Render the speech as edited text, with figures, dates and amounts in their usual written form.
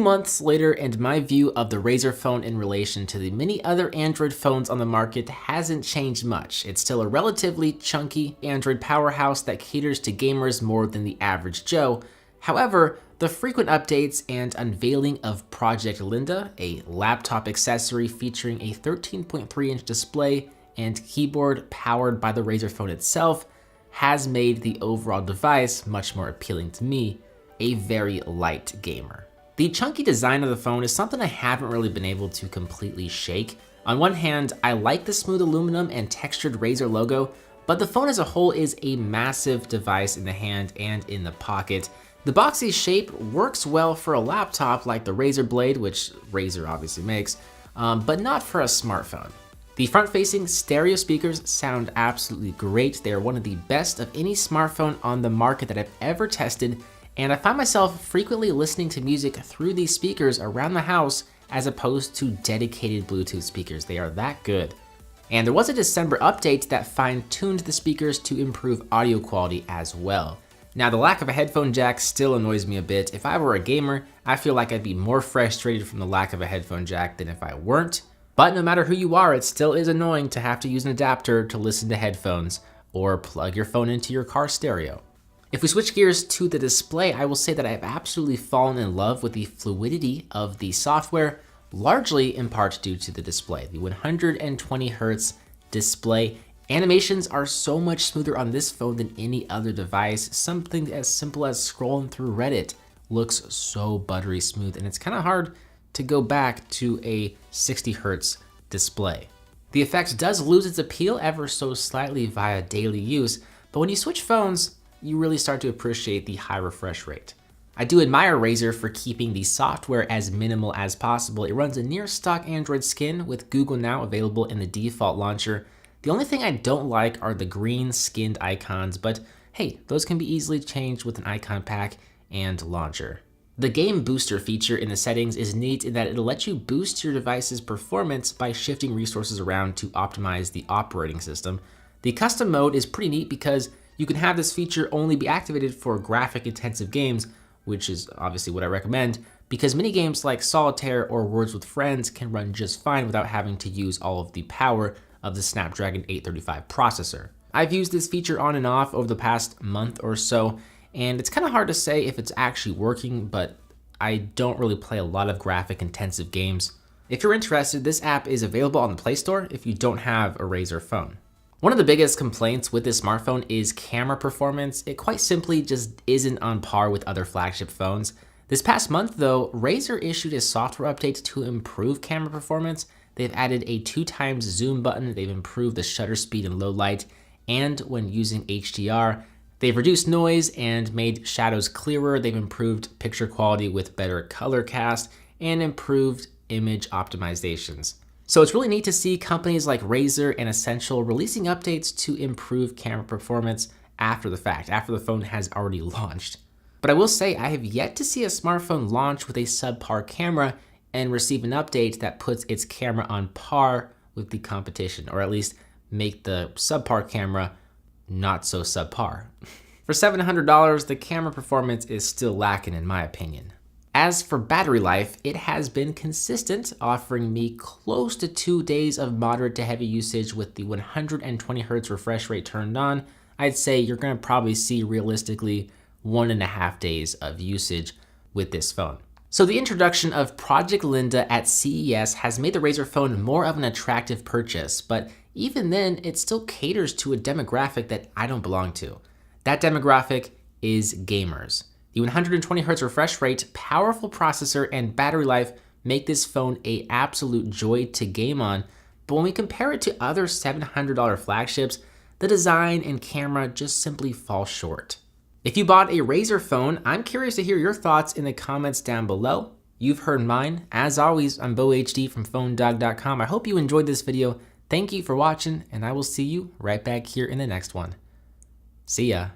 2 months later, and my view of the Razer phone in relation to the many other Android phones on the market hasn't changed much. It's still a relatively chunky Android powerhouse that caters to gamers more than the average Joe. However, the frequent updates and unveiling of Project Linda, a laptop accessory featuring a 13.3-inch display and keyboard powered by the Razer phone itself, has made the overall device much more appealing to me, a very light gamer. The chunky design of the phone is something I haven't really been able to completely shake. On one hand, I like the smooth aluminum and textured Razer logo, but the phone as a whole is a massive device in the hand and in the pocket. The boxy shape works well for a laptop like the Razer Blade, which Razer obviously makes, but not for a smartphone. The front-facing stereo speakers sound absolutely great. They are one of the best of any smartphone on the market that I've ever tested, and I find myself frequently listening to music through these speakers around the house as opposed to dedicated Bluetooth speakers. They are that good. And there was a December update that fine-tuned the speakers to improve audio quality as well. Now, the lack of a headphone jack still annoys me a bit. If I were a gamer, I feel like I'd be more frustrated from the lack of a headphone jack than if I weren't. But no matter who you are, it still is annoying to have to use an adapter to listen to headphones or plug your phone into your car stereo. If we switch gears to the display, I will say that I've absolutely fallen in love with the fluidity of the software, largely in part due to the display. The 120 Hz display animations are so much smoother on this phone than any other device. Something as simple as scrolling through Reddit looks so buttery smooth, and it's kind of hard to go back to a 60 Hz display. The effect does lose its appeal ever so slightly via daily use, but when you switch phones, you really start to appreciate the high refresh rate. I do admire Razer for keeping the software as minimal as possible. It runs a near stock Android skin with Google Now available in the default launcher. The only thing I don't like are the green skinned icons, but hey, those can be easily changed with an icon pack and launcher. The game booster feature in the settings is neat in that it'll let you boost your device's performance by shifting resources around to optimize the operating system. The custom mode is pretty neat because you can have this feature only be activated for graphic intensive games, which is obviously what I recommend, because many games like Solitaire or Words with Friends can run just fine without having to use all of the power of the Snapdragon 835 processor. I've used this feature on and off over the past month or so, and it's kind of hard to say if it's actually working, but I don't really play a lot of graphic intensive games. If you're interested, this app is available on the Play Store if you don't have a Razer phone. One of the biggest complaints with this smartphone is camera performance. It quite simply just isn't on par with other flagship phones. This past month though, Razer issued a software update to improve camera performance. They've added a 2x zoom button, they've improved the shutter speed in low light, and when using HDR, they've reduced noise and made shadows clearer. They've improved picture quality with better color cast and improved image optimizations. So it's really neat to see companies like Razer and Essential releasing updates to improve camera performance after the fact, after the phone has already launched. But I will say I have yet to see a smartphone launch with a subpar camera and receive an update that puts its camera on par with the competition, or at least make the subpar camera not so subpar. For $700, the camera performance is still lacking in my opinion. As for battery life, it has been consistent, offering me close to 2 days of moderate to heavy usage with the 120 Hz refresh rate turned on. I'd say you're gonna probably see realistically 1.5 days of usage with this phone. So the introduction of Project Linda at CES has made the Razer phone more of an attractive purchase, but even then, it still caters to a demographic that I don't belong to. That demographic is gamers. The 120 Hz refresh rate, powerful processor, and battery life make this phone an absolute joy to game on, but when we compare it to other $700 flagships, the design and camera just simply fall short. If you bought a Razer phone, I'm curious to hear your thoughts in the comments down below. You've heard mine. As always, I'm BoHD from PhoneDog.com. I hope you enjoyed this video. Thank you for watching, and I will see you right back here in the next one. See ya.